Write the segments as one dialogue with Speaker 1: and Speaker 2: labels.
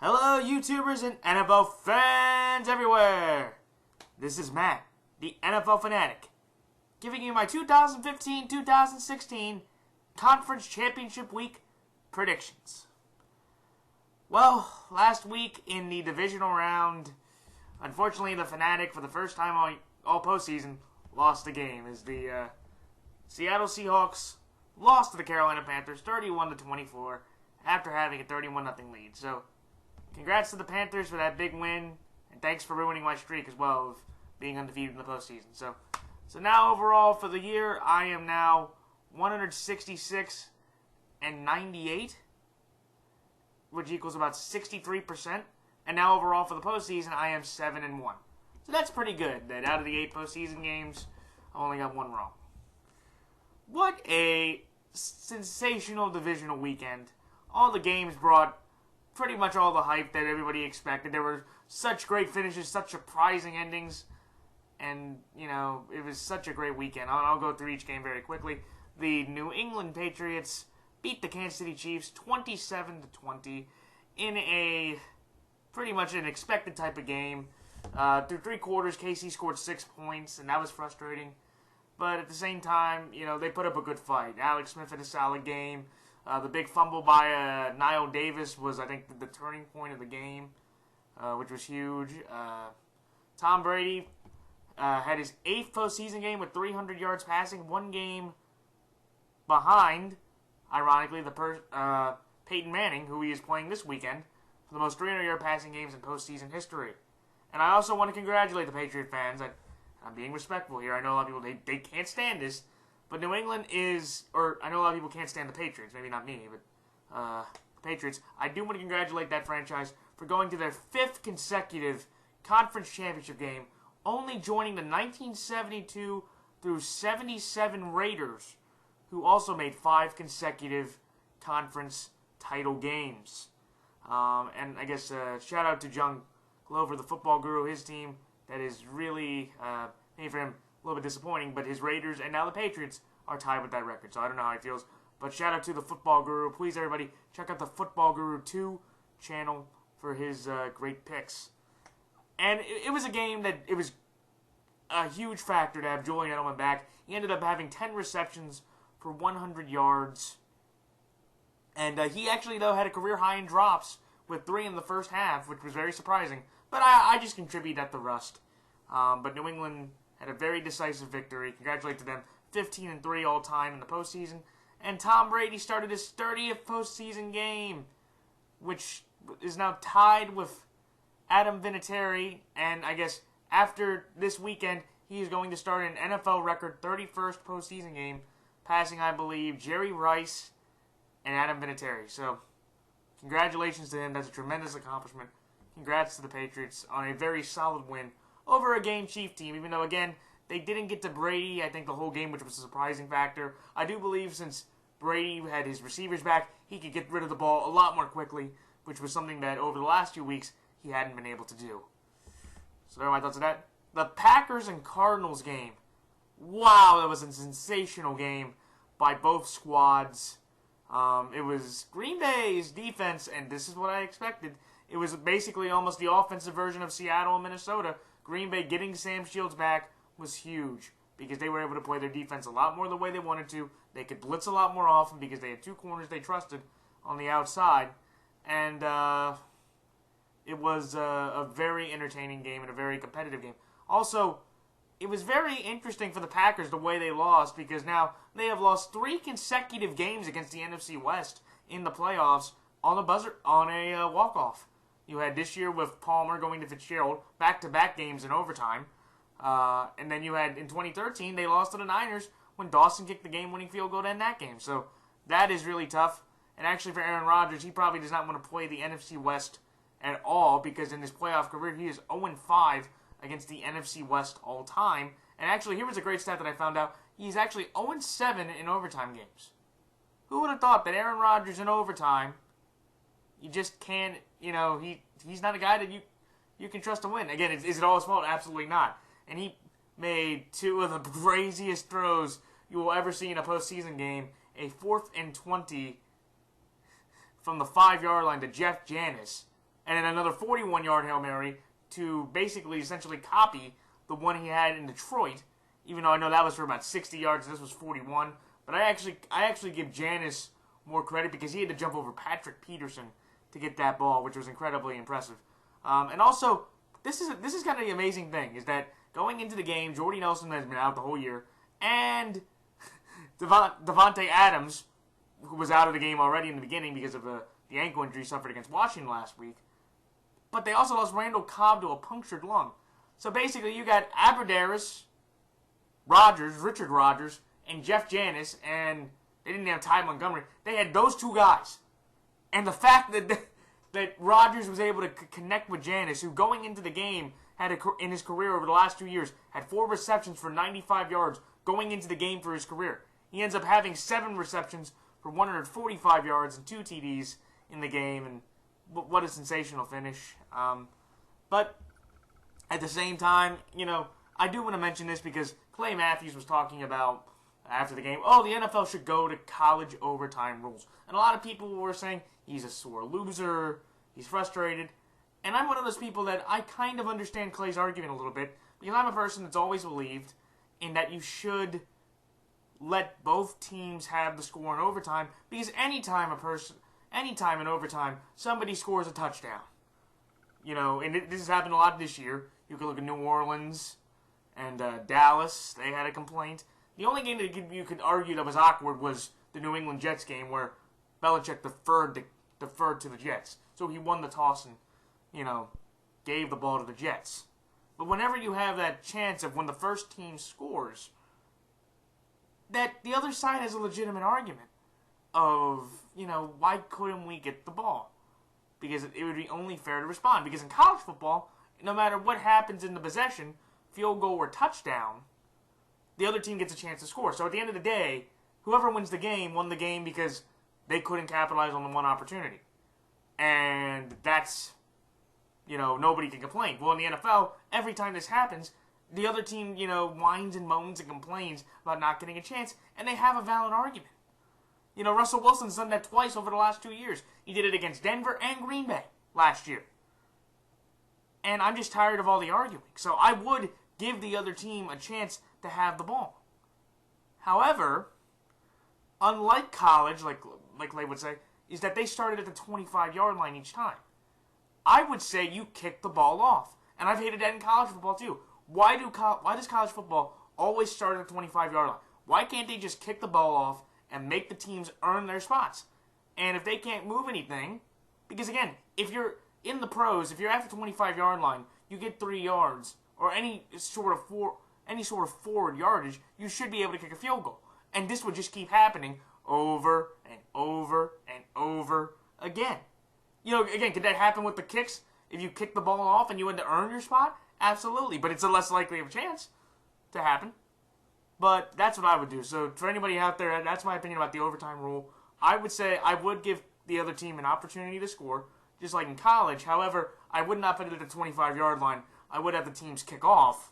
Speaker 1: Hello, YouTubers and NFL fans everywhere! This is Matt, the NFL Fanatic, giving you my 2015-2016 Conference Championship Week predictions. Well, last week in the divisional round, unfortunately the Fanatic, for the first time all postseason, lost the game as the Seattle Seahawks lost to the Carolina Panthers 31-24 after having a 31-0 lead. So, congrats to the Panthers for that big win, and thanks for ruining my streak as well of being undefeated in the postseason. So now overall for the year, I am now 166-98, which equals about 63%. And now overall for the postseason, I am 7-1. So that's pretty good. That out of the 8 postseason games, I only got one wrong. What a sensational divisional weekend. All the games brought pretty much all the hype that everybody expected. There were such great finishes, such surprising endings, and, you know, it was such a great weekend. I'll go through each game very quickly. The New England Patriots beat the Kansas City Chiefs 27-20 in a pretty much an expected type of game. Through 3 quarters, KC scored 6 points, and that was frustrating. But at the same time, you know, they put up a good fight. Alex Smith had a solid game. The big fumble by Niall Davis was, I think, the turning point of the game, which was huge. Tom Brady had his 8th postseason game with 300 yards passing, 1 game behind, ironically, Peyton Manning, who he is playing this weekend, for the most 300-yard passing games in postseason history. And I also want to congratulate the Patriot fans. I'm being respectful here. I know a lot of people, they can't stand this. But New England is, or I know a lot of people can't stand the Patriots. Maybe not me, but the Patriots. I do want to congratulate that franchise for going to their 5th consecutive conference championship game, only joining the 1972 through 77 Raiders, who also made 5 consecutive conference title games. And I guess shout out to John Glover, the football guru, his team. That is really, maybe for him, a little bit disappointing, but his Raiders and now the Patriots are tied with that record, so I don't know how he feels. But shout out to the Football Guru. Please, everybody, check out the Football Guru 2 channel for his great picks. And it was a game that, it was a huge factor to have Julian Edelman back. He ended up having 10 receptions for 100 yards. And he actually, though, had a career high in drops with 3 in the first half, which was very surprising. But I just contribute at the rust. But New England had a very decisive victory. Congratulations to them. 15-3 all-time in the postseason. And Tom Brady started his 30th postseason game, which is now tied with Adam Vinatieri. And I guess after this weekend, he is going to start an NFL record 31st postseason game, passing, I believe, Jerry Rice and Adam Vinatieri. So, congratulations to him. That's a tremendous accomplishment. Congrats to the Patriots on a very solid win over a game Chief team, even though, again, they didn't get to Brady, I think, the whole game, which was a surprising factor. I do believe since Brady had his receivers back, he could get rid of the ball a lot more quickly, which was something that over the last few weeks he hadn't been able to do. So there are my thoughts on that. The Packers and Cardinals game. Wow, that was a sensational game by both squads. It was Green Bay's defense, and this is what I expected. It was basically almost the offensive version of Seattle and Minnesota. Green Bay getting Sam Shields back was huge because they were able to play their defense a lot more the way they wanted to. They could blitz a lot more often because they had 2 corners they trusted on the outside. And it was a very entertaining game and a very competitive game. Also, it was very interesting for the Packers the way they lost because now they have lost 3 consecutive games against the NFC West in the playoffs on a walk-off. You had this year with Palmer going to Fitzgerald, back-to-back games in overtime. And then you had, in 2013, they lost to the Niners when Dawson kicked the game-winning field goal to end that game. So that is really tough. And actually for Aaron Rodgers, he probably does not want to play the NFC West at all because in his playoff career, he is 0-5 against the NFC West all-time. And actually, here was a great stat that I found out. He's actually 0-7 in overtime games. Who would have thought that Aaron Rodgers in overtime, you just can't, you know, he's not a guy that you can trust to win. Again, is it all his fault? Absolutely not. And he made 2 of the craziest throws you will ever see in a postseason game. A 4th and 20 from the 5-yard line to Jeff Janis and then another 41-yard Hail Mary to basically essentially copy the one he had in Detroit, even though I know that was for about 60 yards, this was 41. But I actually give Janis more credit because he had to jump over Patrick Peterson to get that ball, which was incredibly impressive. And also, this is kind of the amazing thing, is that going into the game, Jordy Nelson has been out the whole year, and Devontae Adams, who was out of the game already in the beginning because of the ankle injury suffered against Washington last week. But they also lost Randall Cobb to a punctured lung. So basically, you got Abbrederis, Richard Rodgers, and Jeff Janis, and they didn't have Ty Montgomery. They had those two guys. And the fact that Rodgers was able to connect with Janis, who going into the game in his career over the last 2 years had 4 receptions for 95 yards going into the game for his career. He ends up having 7 receptions for 145 yards and 2 TDs in the game, and what a sensational finish. But at the same time, I do want to mention this because Clay Matthews was talking about after the game, the NFL should go to college overtime rules. And a lot of people were saying he's a sore loser, he's frustrated. And I'm one of those people that I kind of understand Clay's argument a little bit, because I'm a person that's always believed in that you should let both teams have the score in overtime, because anytime in overtime, somebody scores a touchdown. And this has happened a lot this year. You can look at New Orleans and Dallas. They had a complaint. The only game that you could argue that was awkward was the New England Jets game, where Belichick deferred to the Jets. So he won the toss and, gave the ball to the Jets. But whenever you have that chance of when the first team scores, that the other side has a legitimate argument of, why couldn't we get the ball? Because it would be only fair to respond. Because in college football, no matter what happens in the possession, field goal or touchdown, the other team gets a chance to score. So at the end of the day, whoever wins the game won the game because they couldn't capitalize on the one opportunity. And that's, nobody can complain. Well, in the NFL, every time this happens, the other team, whines and moans and complains about not getting a chance, and they have a valid argument. Russell Wilson's done that twice over the last 2 years. He did it against Denver and Green Bay last year. And I'm just tired of all the arguing. So I would give the other team a chance to have the ball. However, unlike college, like Clay would say, is that they started at the 25-yard line each time. I would say you kick the ball off. And I've hated that in college football too. Why does college football always start at the 25-yard line? Why can't they just kick the ball off and make the teams earn their spots? And if they can't move anything, because again, if you're in the pros, if you're at the 25-yard line, you get 3 yards, or any sort of forward yardage, you should be able to kick a field goal. And this would just keep happening over and over and over again. Again, could that happen with the kicks? If you kick the ball off and you had to earn your spot? Absolutely, but it's a less likely of a chance to happen. But that's what I would do. So for anybody out there, that's my opinion about the overtime rule. I would say I would give the other team an opportunity to score, just like in college. However, I would not put it at the 25-yard line. I would have the teams kick off,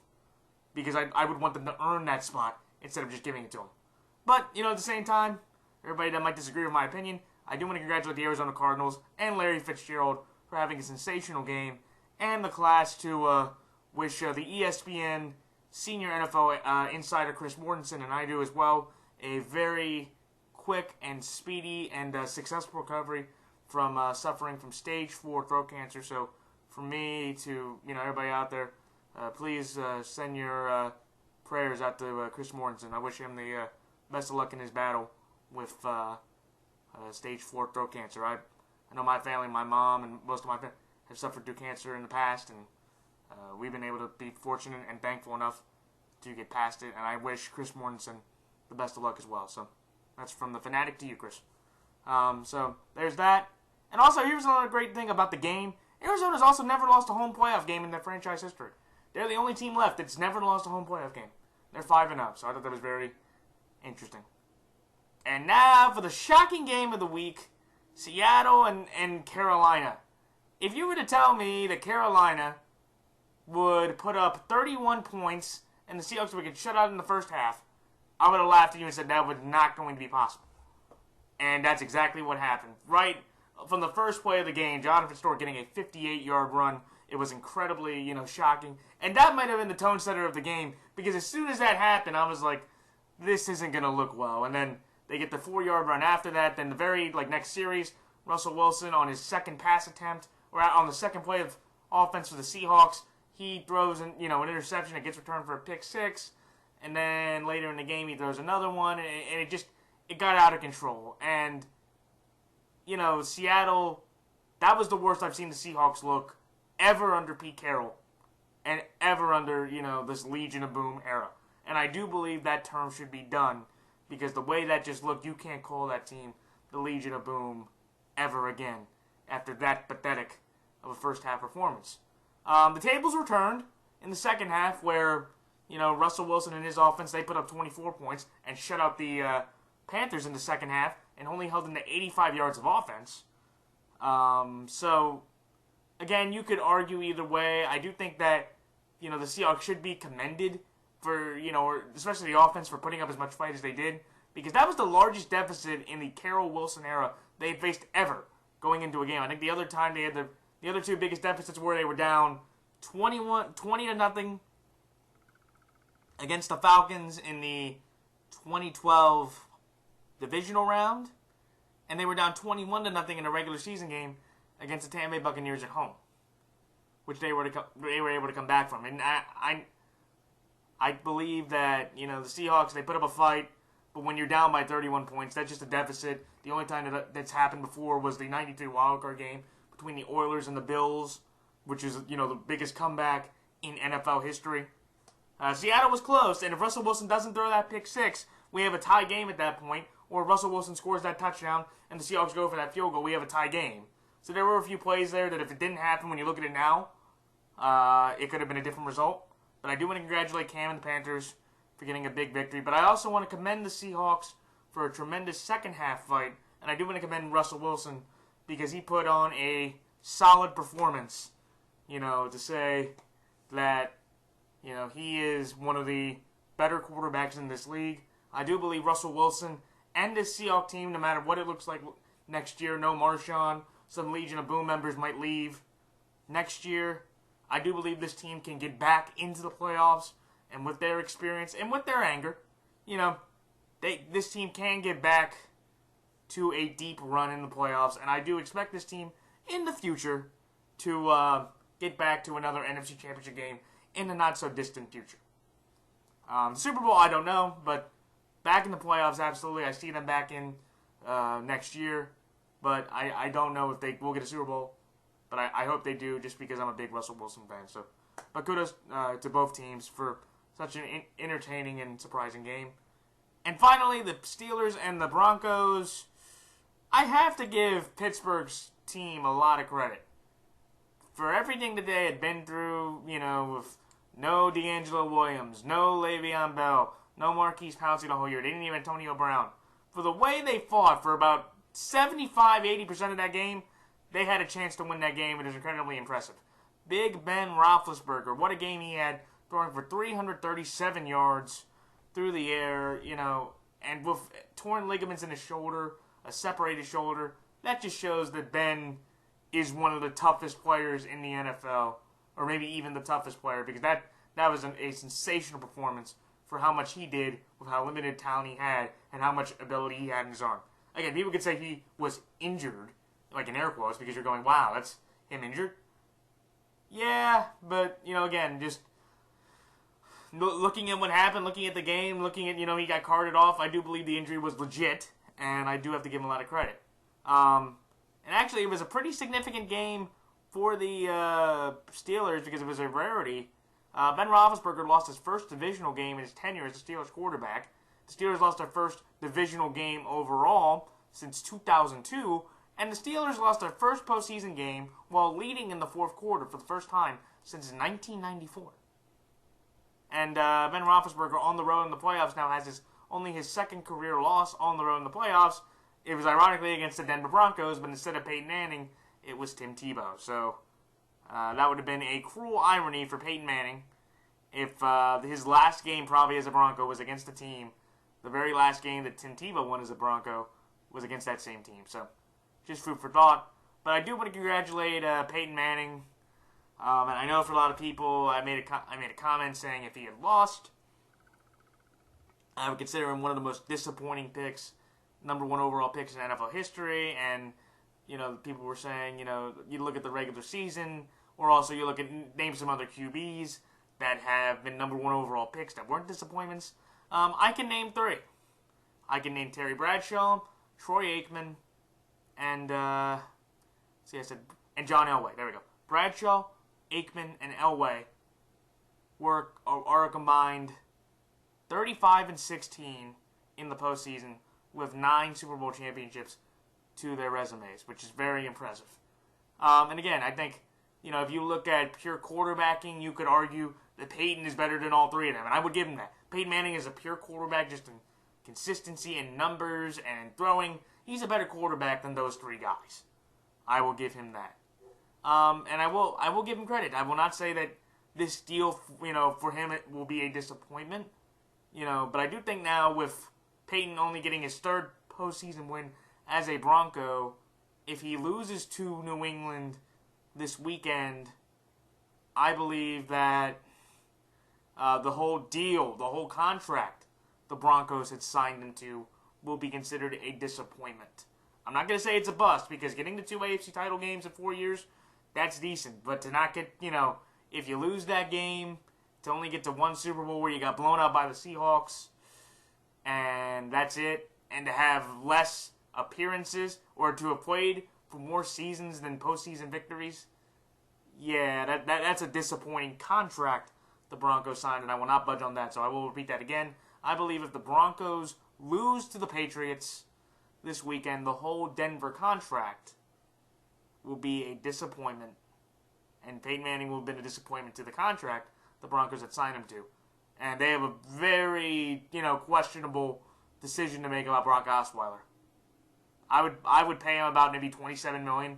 Speaker 1: because I would want them to earn that spot instead of just giving it to them. But, at the same time, everybody that might disagree with my opinion, I do want to congratulate the Arizona Cardinals and Larry Fitzgerald for having a sensational game, and the class to wish the ESPN senior NFL insider Chris Mortensen, and I do as well, a very quick and speedy and successful recovery from suffering from stage 4 throat cancer. So for me to, everybody out there, please send your prayers out to Chris Mortensen. I wish him the best of luck in his battle with stage 4 throat cancer. I know my family, my mom, and most of my family have suffered through cancer in the past, and we've been able to be fortunate and thankful enough to get past it, and I wish Chris Mortensen the best of luck as well. So that's from the Fanatic to you, Chris. So there's that. And also, here's another great thing about the game. Arizona's also never lost a home playoff game in their franchise history. They're the only team left that's never lost a home playoff game. They're 5-0, so I thought that was very interesting. And now for the shocking game of the week, Seattle and Carolina. If you were to tell me that Carolina would put up 31 points and the Seahawks would get shut out in the first half, I would have laughed at you and said that was not going to be possible. And that's exactly what happened. Right from the first play of the game, Jonathan Stewart getting a 58-yard run. It was incredibly, shocking. And that might have been the tone setter of the game, because as soon as that happened, I was like, this isn't going to look well. And then they get the 4-yard run after that. Then the very, next series, Russell Wilson on his second pass attempt, or on the second play of offense for the Seahawks, he throws an interception. It gets returned for a pick six. And then later in the game, he throws another one. And it got out of control. And, Seattle, that was the worst I've seen the Seahawks look ever under Pete Carroll, and ever under, this Legion of Boom era. And I do believe that term should be done, because the way that just looked, you can't call that team the Legion of Boom ever again after that pathetic of a first half performance. The tables were turned in the second half, where, Russell Wilson and his offense, they put up 24 points and shut out the Panthers in the second half and only held them to 85 yards of offense. So, again, you could argue either way. I do think that, the Seahawks should be commended for, especially the offense, for putting up as much fight as they did, because that was the largest deficit in the Carroll-Wilson era they faced ever going into a game. I think the other time they had the other two biggest deficits were they were down 20-0 against the Falcons in the 2012 divisional round, and they were down 21-0 in a regular season game against the Tampa Bay Buccaneers at home, which they were able to come back from. And I believe that, the Seahawks, they put up a fight, but when you're down by 31 points, that's just a deficit. The only time that's happened before was the 93 wildcard game between the Oilers and the Bills, which is, the biggest comeback in NFL history. Seattle was close, and if Russell Wilson doesn't throw that pick six, we have a tie game at that point, or if Russell Wilson scores that touchdown and the Seahawks go for that field goal, we have a tie game. So there were a few plays there that if it didn't happen when you look at it now, it could have been a different result. But I do want to congratulate Cam and the Panthers for getting a big victory. But I also want to commend the Seahawks for a tremendous second half fight. And I do want to commend Russell Wilson because he put on a solid performance, to say that, he is one of the better quarterbacks in this league. I do believe Russell Wilson and this Seahawks team, no matter what it looks like next year, no Marshawn, some Legion of Boom members might leave next year. I do believe this team can get back into the playoffs, and with their experience and with their anger, this team can get back to a deep run in the playoffs, and I do expect this team in the future to get back to another NFC Championship game in the not-so-distant future. The Super Bowl, I don't know, but back in the playoffs, absolutely. I see them back in next year, but I don't know if they will get a Super Bowl, but I hope they do just because I'm a big Russell Wilson fan. So, but kudos to both teams for such an entertaining and surprising game. And finally, the Steelers and the Broncos. I have to give Pittsburgh's team a lot of credit for everything that they had been through, with no D'Angelo Williams, no Le'Veon Bell, no Marquise Pouncey the whole year. They didn't even Antonio Brown. For the way they fought for about 75-80% of that game, they had a chance to win that game. It is incredibly impressive. Big Ben Roethlisberger, what a game he had, throwing for 337 yards through the air, and with torn ligaments in his shoulder, a separated shoulder. That just shows that Ben is one of the toughest players in the NFL, or maybe even the toughest player, because that was a sensational performance for how much he did with how limited talent he had and how much ability he had in his arm. Again, people could say he was injured, like in air quotes, because you're going, wow, that's him injured? Yeah, but, again, just looking at what happened, looking at the game, looking at, he got carted off, I do believe the injury was legit, and I do have to give him a lot of credit. And actually, it was a pretty significant game for the Steelers because it was a rarity. Ben Roethlisberger lost his first divisional game in his tenure as the Steelers quarterback. The Steelers lost their first divisional game overall since 2002, and the Steelers lost their first postseason game while leading in the fourth quarter for the first time since 1994. And Ben Roethlisberger on the road in the playoffs now has only his second career loss on the road in the playoffs. It was ironically against the Denver Broncos, but instead of Peyton Manning, it was Tim Tebow. So that would have been a cruel irony for Peyton Manning if his last game probably as a Bronco was against the team. The very last game that Tim Tebow won as a Bronco was against that same team. So just food for thought. But I do want to congratulate Peyton Manning. And I know for a lot of people, I made a comment saying if he had lost, I would consider him one of the most disappointing picks, number 1 overall picks in NFL history. And, people were saying, you look at the regular season, or also you look at, name some other QBs that have been number 1 overall picks that weren't disappointments. I can name 3. I can name Terry Bradshaw, Troy Aikman, and John Elway. There we go. Bradshaw, Aikman, and Elway are a combined 35-16 in the postseason with 9 Super Bowl championships to their resumes, which is very impressive. And again, I think, if you look at pure quarterbacking, you could argue that Peyton is better than all 3 of them, and I would give him that. Peyton Manning is a pure quarterback just in consistency and numbers and throwing. He's a better quarterback than those 3 guys. I will give him that. And I will give him credit. I will not say that this deal, for him it will be a disappointment. But I do think now with Peyton only getting his 3rd postseason win as a Bronco, if he loses to New England this weekend, I believe that the whole deal, the whole contract the Broncos had signed him to will be considered a disappointment. I'm not going to say it's a bust, because getting to 2 AFC title games in 4 years, that's decent. But to not get, if you lose that game, to only get to 1 Super Bowl where you got blown out by the Seahawks, and that's it, and to have less appearances, or to have played for more seasons than postseason victories, yeah, that's a disappointing contract the Broncos signed, and I will not budge on that, so I will repeat that again. I believe if the Broncos lose to the Patriots this weekend, the whole Denver contract will be a disappointment, and Peyton Manning will have been a disappointment to the contract the Broncos had signed him to. And they have a very, questionable decision to make about Brock Osweiler. I would pay him about maybe $27 million,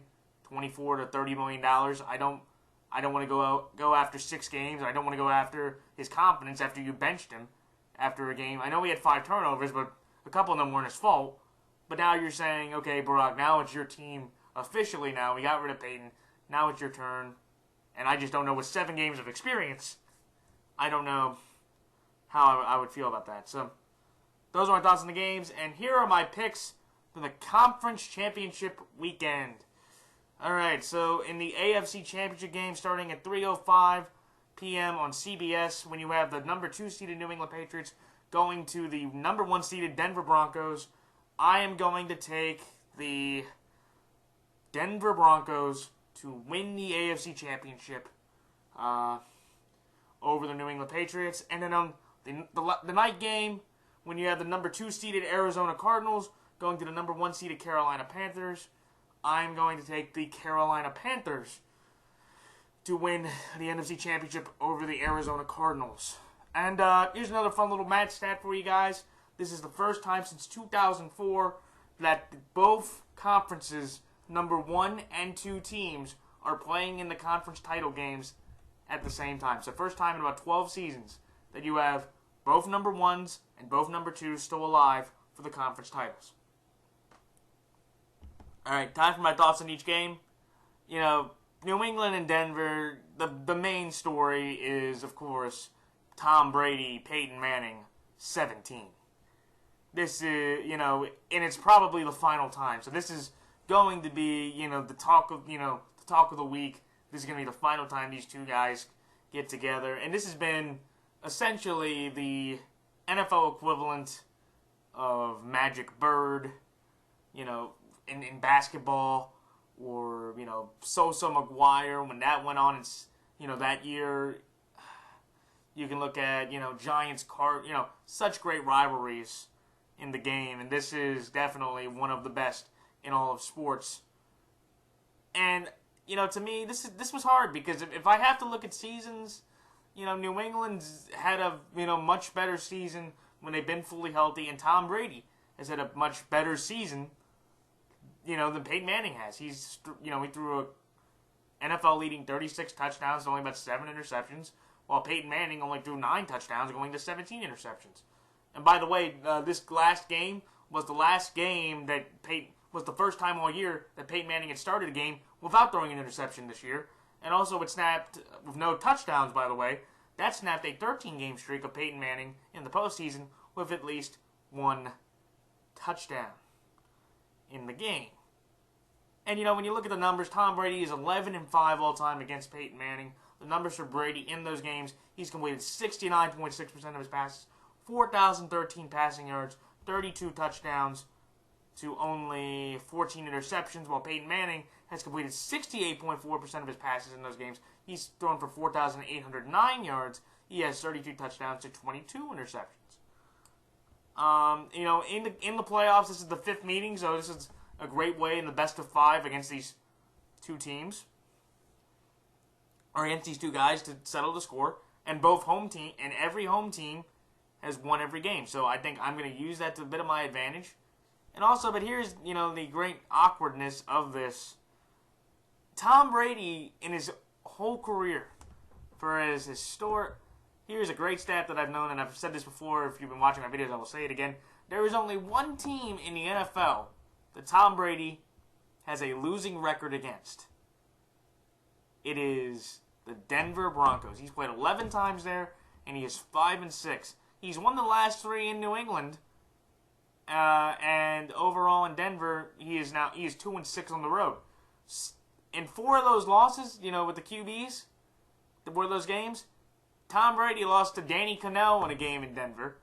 Speaker 1: $24 to $30 million. I don't want to go after 6 games. I don't want to go after his confidence after you benched him after a game. I know he had 5 turnovers, but a couple of them weren't his fault. But now you're saying, okay, Brock, now it's your team officially now. We got rid of Peyton. Now it's your turn. And I just don't know, with 7 games of experience, I don't know how I would feel about that. So those are my thoughts on the games. And here are my picks for the Conference Championship weekend. All right, so in the AFC Championship game starting at 3:05 p.m. on CBS, when you have the number 2 seeded New England Patriots going to the number 1 seeded Denver Broncos, I am going to take the Denver Broncos to win the AFC Championship over the New England Patriots. And then on the night game, when you have the number 2 seeded Arizona Cardinals going to the number 1 seeded Carolina Panthers, I'm going to take the Carolina Panthers to win the NFC Championship over the Arizona Cardinals. And here's another fun little match stat for you guys. This is the first time since 2004 that both conferences, number 1 and 2 teams, are playing in the conference title games at the same time. So first time in about 12 seasons that you have both number 1s and both number 2s still alive for the conference titles. All right, time for my thoughts on each game. New England and Denver, the main story is, of course, Tom Brady, Peyton Manning, 17. This is, and it's probably the final time. So this is going to be, the talk of the week. This is going to be the final time these 2 guys get together. And this has been essentially the NFL equivalent of Magic Bird, in basketball, or, Sosa McGuire when that went on. It's, that year. You can look at, Giants, such great rivalries in the game. And this is definitely one of the best in all of sports. And, to me, this was hard, because if I have to look at seasons, New England's had a, much better season when they've been fully healthy, and Tom Brady has had a much better season, than Peyton Manning has. He's, he threw a NFL leading 36 touchdowns, only about 7 interceptions, while Peyton Manning only threw 9 touchdowns, going to 17 interceptions. And by the way, this last game was the last game that was the first time all year that Peyton Manning had started a game without throwing an interception this year. And also it snapped, with no touchdowns, by the way, that snapped a 13-game streak of Peyton Manning in the postseason with at least one touchdown in the game. And, when you look at the numbers, Tom Brady is 11-5 all-time against Peyton Manning. The numbers for Brady in those games, he's completed 69.6% of his passes, 4,013 passing yards, 32 touchdowns to only 14 interceptions, while Peyton Manning has completed 68.4% of his passes in those games. He's thrown for 4,809 yards. He has 32 touchdowns to 22 interceptions. In the playoffs, this is the 5th meeting, so this is a great way in the best of 5 against these two teams, or against these two guys, to settle the score. And every home team has won every game. So I think I'm going to use that to a bit of my advantage. And also, but here's, the great awkwardness of this. Tom Brady, in his whole career, for his historic, here's a great stat that I've known, and I've said this before. If you've been watching my videos, I will say it again. There is only one team in the NFL that Tom Brady has a losing record against. It is the Denver Broncos. He's played 11 times there, and he is 5-6. He's won the last 3 in New England, and overall in Denver, he is 2-6 on the road. In 4 of those losses, with the QBs, were those games, Tom Brady lost to Danny Cannell in a game in Denver.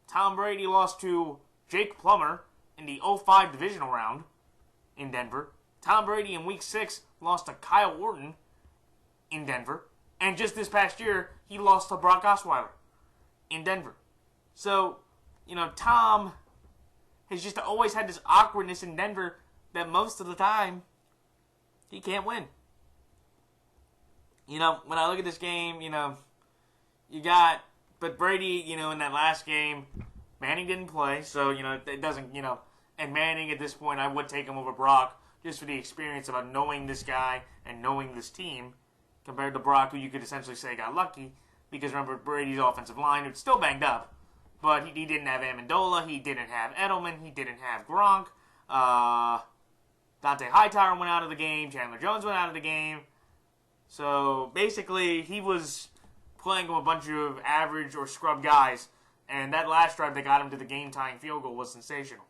Speaker 1: Tom Brady lost to Jake Plummer in the 05 divisional round in Denver. Tom Brady in Week 6 lost to Kyle Orton in Denver. And just this past year, he lost to Brock Osweiler in Denver. So, Tom has just always had this awkwardness in Denver that most of the time he can't win. When I look at this game, but Brady, in that last game, Manning didn't play, so, it doesn't, and Manning at this point, I would take him over Brock just for the experience of knowing this guy and knowing this team compared to Brock, who you could essentially say got lucky, because remember, Brady's offensive line, it's still banged up, but he didn't have Amendola, he didn't have Edelman, he didn't have Gronk, Dante Hightower went out of the game, Chandler Jones went out of the game, so basically, he was playing with a bunch of average or scrub guys, and that last drive that got him to the game-tying field goal was sensational.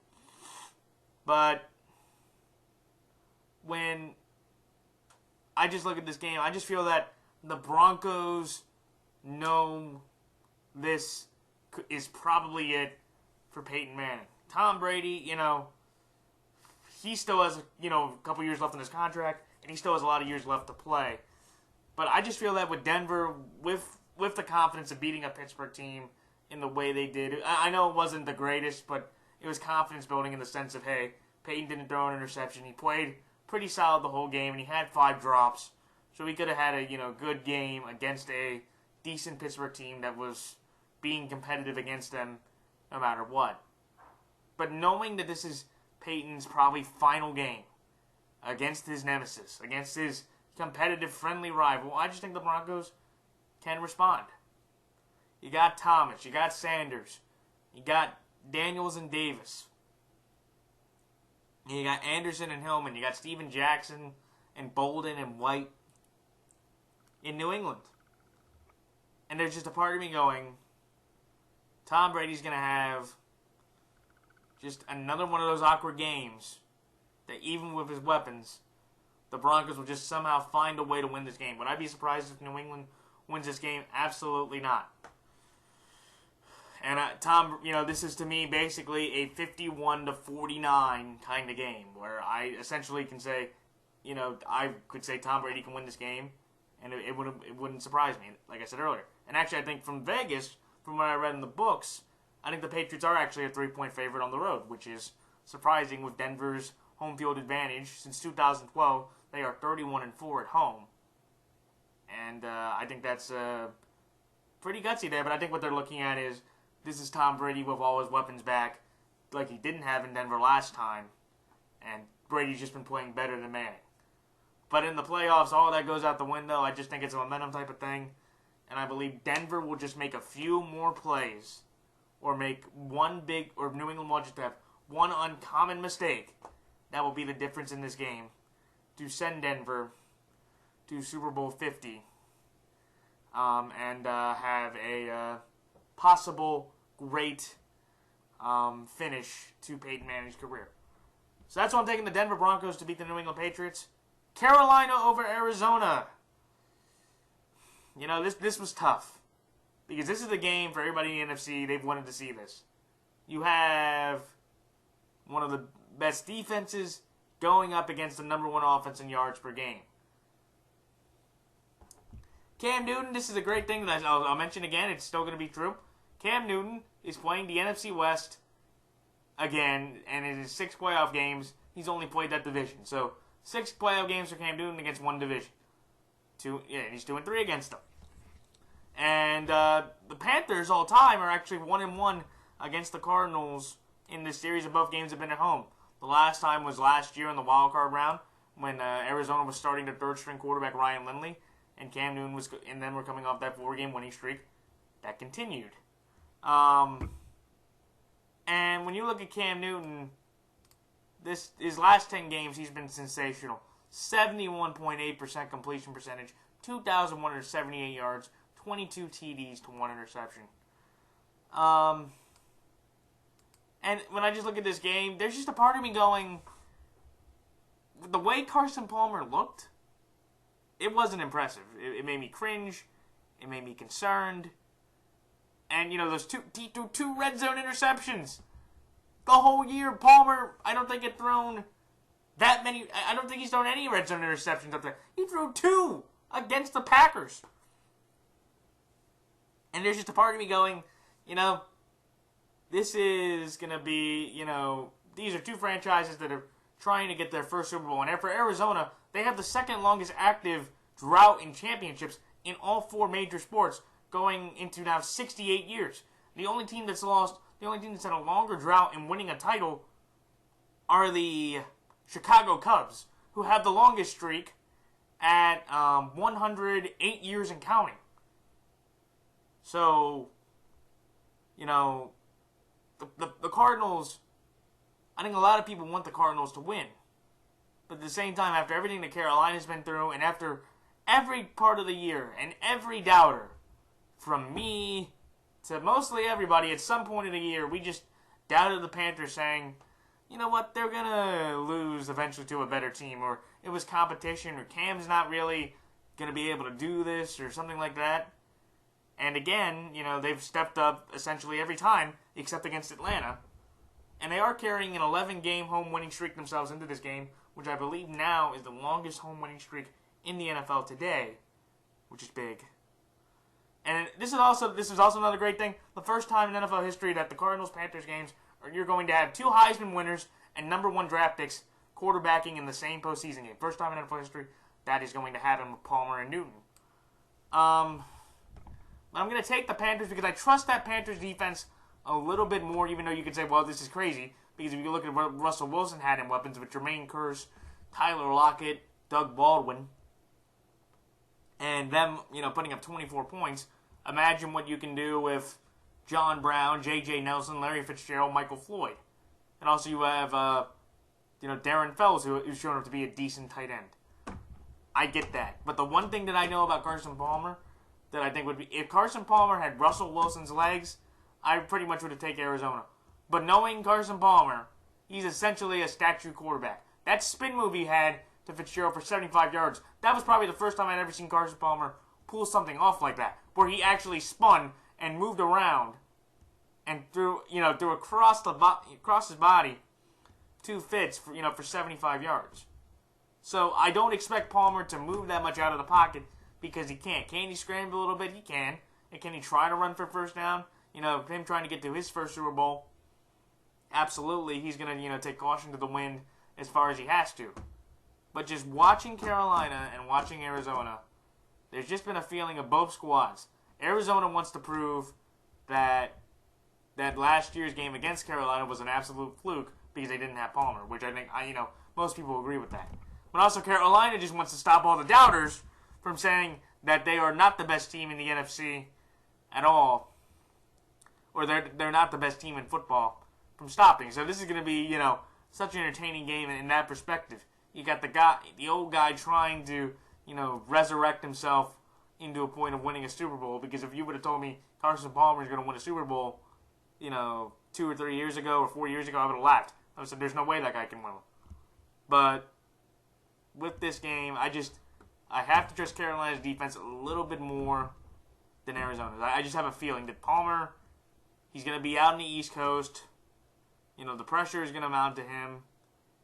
Speaker 1: But when I just look at this game, I just feel that the Broncos know this is probably it for Peyton Manning. Tom Brady, he still has, a couple years left in his contract, and he still has a lot of years left to play. But I just feel that with Denver, with the confidence of beating a Pittsburgh team in the way they did, I know it wasn't the greatest, but it was confidence building in the sense of, hey, Peyton didn't throw an interception. He played pretty solid the whole game, and he had 5 drops. So he could have had a good game against a decent Pittsburgh team that was being competitive against them no matter what. But knowing that this is Peyton's probably final game against his nemesis, against his competitive, friendly rival, I just think the Broncos can respond. You got Thomas, you got Sanders, you got Daniels and Davis, you got Anderson and Hillman, you got Steven Jackson and Bolden and White in New England. And there's just a part of me going, Tom Brady's going to have just another one of those awkward games that even with his weapons, the Broncos will just somehow find a way to win this game. Would I be surprised if New England wins this game? Absolutely not. And Tom, this is to me basically a 51-49 kind of game where I essentially can say, I could say Tom Brady can win this game, and it wouldn't surprise me, like I said earlier. And actually, I think from Vegas, from what I read in the books, I think the Patriots are actually a 3-point favorite on the road, which is surprising with Denver's home field advantage. Since 2012, they are 31-4 at home. And I think that's pretty gutsy there, but I think what they're looking at is this is Tom Brady with all his weapons back, like he didn't have in Denver last time, and Brady's just been playing better than Manning. But in the playoffs, all that goes out the window. I just think it's a momentum type of thing, and I believe Denver will just make a few more plays, or make one big, or New England will just have one uncommon mistake that will be the difference in this game to send Denver to Super Bowl 50 and have a possible great finish to Peyton Manning's career. So that's why I'm taking the Denver Broncos to beat the New England Patriots. Carolina over Arizona. You know, this was tough. Because this is the game for everybody in the NFC. They've wanted to see this. You have one of the best defenses going up against the number one offense in yards per game. Cam Newton, this is a great thing that I'll mention again. It's still going to be true. Cam Newton is playing the NFC West again, and in his 6 playoff games, he's only played that division. So 6 playoff games for Cam Newton against one division. He's 2-3 against them. And the Panthers all time are actually 1-1 against the Cardinals in this series. Both games have been at home. The last time was last year in the wild card round when Arizona was starting their third string quarterback Ryan Lindley, and Cam Newton was, and then we're coming off that 4-game winning streak that continued. And when you look at Cam Newton, his last 10 games, he's been sensational. 71.8% completion percentage, 2,178 yards, 22 TDs to 1 interception. And when I just look at this game, there's just a part of me going, the way Carson Palmer looked, it wasn't impressive. It made me cringe. It made me concerned. And, you know, those two red zone interceptions. The whole year, Palmer, I don't think had thrown that many. I don't think he's thrown any red zone interceptions up there. He threw 2 against the Packers. And there's just a part of me going, you know, this is going to be, you know, these are 2 franchises that are trying to get their first Super Bowl. And for Arizona, they have the second longest active drought in championships in all 4 major sports, going into now 68 years. The only team that's had a longer drought in winning a title are the Chicago Cubs, who have the longest streak at 108 years and counting. So, you know, the Cardinals, I think a lot of people want the Cardinals to win. But at the same time, after everything that Carolina's been through, and after every part of the year, and every doubter, from me to mostly everybody, at some point in the year, we just doubted the Panthers, saying, you know what, they're going to lose eventually to a better team, or it was competition, or Cam's not really going to be able to do this, or something like that. And again, you know, they've stepped up essentially every time, except against Atlanta. And they are carrying an 11-game home winning streak themselves into this game, which I believe now is the longest home winning streak in the NFL today, which is big. And this is also another great thing. The first time in NFL history that the Cardinals-Panthers games, you're going to have 2 Heisman winners and number 1 draft picks quarterbacking in the same postseason game. First time in NFL history that is going to happen with Palmer and Newton. But I'm going to take the Panthers because I trust that Panthers defense a little bit more, even though you could say, well, this is crazy. Because if you look at what Russell Wilson had in weapons with Jermaine Kearse, Tyler Lockett, Doug Baldwin, and them, you know, putting up 24 points, imagine what you can do with John Brown, J.J. Nelson, Larry Fitzgerald, Michael Floyd. And also you have, Darren Fells, who's shown up to be a decent tight end. I get that. But the one thing that I know about Carson Palmer that I think would be, if Carson Palmer had Russell Wilson's legs, I pretty much would have taken Arizona. But knowing Carson Palmer, he's essentially a statue quarterback. That spin move he had to Fitzgerald for 75 yards, that was probably the first time I'd ever seen Carson Palmer pull something off like that, where he actually spun and moved around and threw across his body to Fitz for 75 yards. So I don't expect Palmer to move that much out of the pocket because he can't. Can he scramble a little bit? He can. And can he try to run for first down? Him trying to get to his first Super Bowl, absolutely, he's going to, take caution to the wind as far as he has to. But just watching Carolina and watching Arizona, there's just been a feeling of both squads. Arizona wants to prove that last year's game against Carolina was an absolute fluke because they didn't have Palmer, which I think, most people agree with that. But also Carolina just wants to stop all the doubters from saying that they are not the best team in the NFC at all, or they're not the best team in football from stopping. So this is going to be, such an entertaining game in that perspective. You got the old guy trying to, resurrect himself into a point of winning a Super Bowl. Because if you would have told me Carson Palmer is going to win a Super Bowl, 2 or 3 years ago or 4 years ago, I would have laughed. I would have said, there's no way that guy can win one. But with this game, I have to trust Carolina's defense a little bit more than Arizona's. I just have a feeling that Palmer, he's going to be out on the East Coast. The pressure is going to mount to him.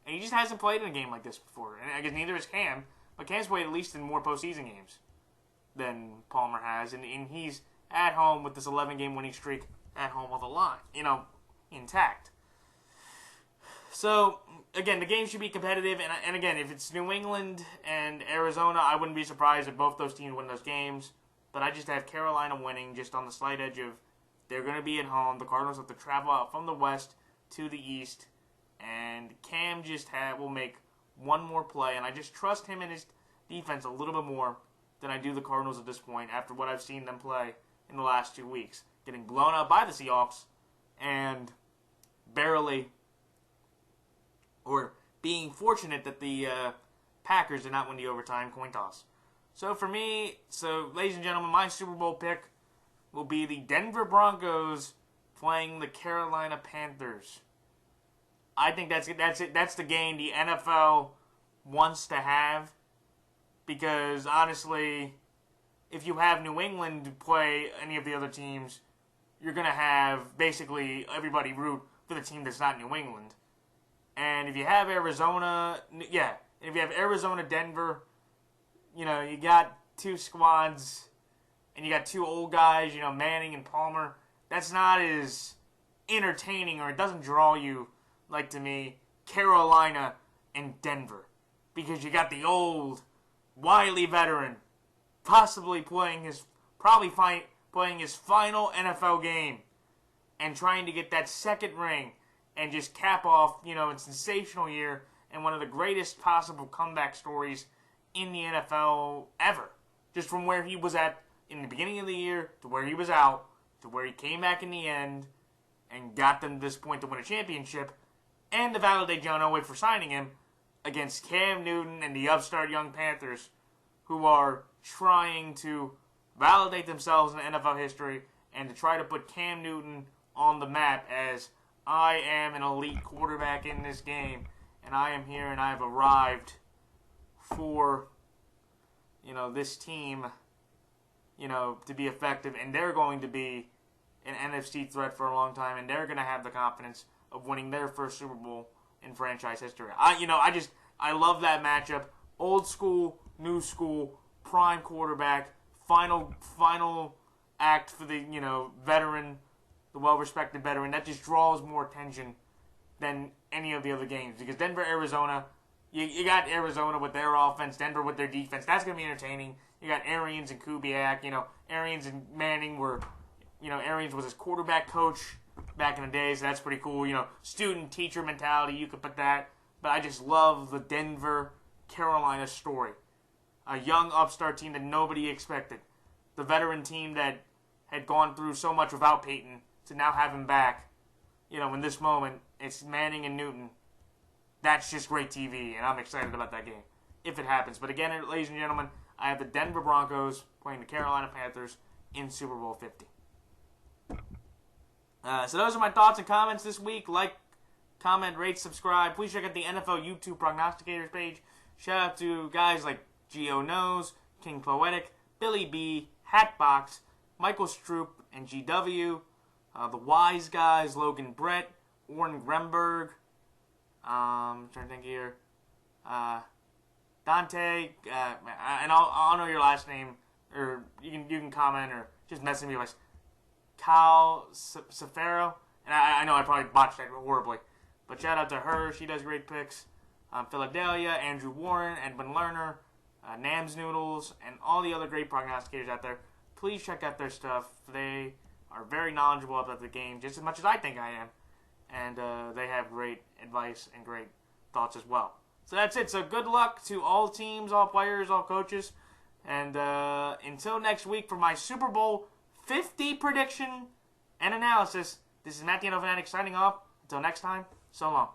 Speaker 1: And he just hasn't played in a game like this before. And I guess neither has Cam. But Cam's played at least in more postseason games than Palmer has. And he's at home with this 11-game winning streak at home on the line, intact. So, again, the game should be competitive. And again, if it's New England and Arizona, I wouldn't be surprised if both those teams win those games. But I just have Carolina winning just on the slight edge of they're going to be at home. The Cardinals have to travel out from the West to the East. And Cam will make one more play. And I just trust him and his defense a little bit more than I do the Cardinals at this point after what I've seen them play in the last 2 weeks. Getting blown out by the Seahawks and barely, or being fortunate that the Packers did not win the overtime coin toss. So for me, ladies and gentlemen, my Super Bowl pick will be the Denver Broncos playing the Carolina Panthers. I think that's it. That's the game the NFL wants to have. Because, honestly, if you have New England play any of the other teams, you're going to have basically everybody root for the team that's not New England. And if you have Arizona, Denver, you got two squads, and you got two old guys, Manning and Palmer. That's not as entertaining, or it doesn't draw you, like to me, Carolina and Denver. Because you got the old, wily veteran possibly playing his final NFL game and trying to get that second ring and just cap off, a sensational year and one of the greatest possible comeback stories in the NFL ever. Just from where he was at in the beginning of the year to where he was out to where he came back in the end and got them to this point to win a championship and to validate John Elway for signing him against Cam Newton and the upstart young Panthers, who are trying to validate themselves in NFL history and to try to put Cam Newton on the map as I am an elite quarterback in this game, and I am here and I have arrived for, this team, to be effective, and they're going to be an NFC threat for a long time, and they're going to have the confidence of winning their first Super Bowl in franchise history. I love that matchup. Old school, new school, prime quarterback, final act for the, veteran, the well-respected veteran. That just draws more attention than any of the other games. Because Denver, Arizona, you got Arizona with their offense, Denver with their defense. That's going to be entertaining. You got Arians and Kubiak. Arians and Manning were, Arians was his quarterback coach back in the day, so that's pretty cool. Student-teacher mentality, you could put that. But I just love the Denver-Carolina story. A young upstart team that nobody expected. The veteran team that had gone through so much without Peyton to now have him back. In this moment, it's Manning and Newton. That's just great TV, and I'm excited about that game, if it happens. But again, ladies and gentlemen, I have the Denver Broncos playing the Carolina Panthers in Super Bowl 50. So those are my thoughts and comments this week. Like, comment, rate, subscribe. Please check out the NFL YouTube Prognosticators page. Shout out to guys like Geo Knows, King Poetic, Billy B, Hatbox, Michael Stroop, and GW. The Wise Guys, Logan Brett, Warren Gremberg. I'm trying to think here. Dante, and I'll know your last name, or you can comment or just message me like Kyle Safaro. And I know I probably botched that horribly, but shout out to her. She does great picks. Philadelphia, Andrew Warren, Edwin Lerner, Nams Noodles, and all the other great prognosticators out there. Please check out their stuff. They are very knowledgeable about the game, just as much as I think I am. And they have great advice and great thoughts as well. So that's it. So good luck to all teams, all players, all coaches. And until next week for my Super Bowl 50 prediction and analysis, this is Matt the Fanatic signing off. Until next time, so long.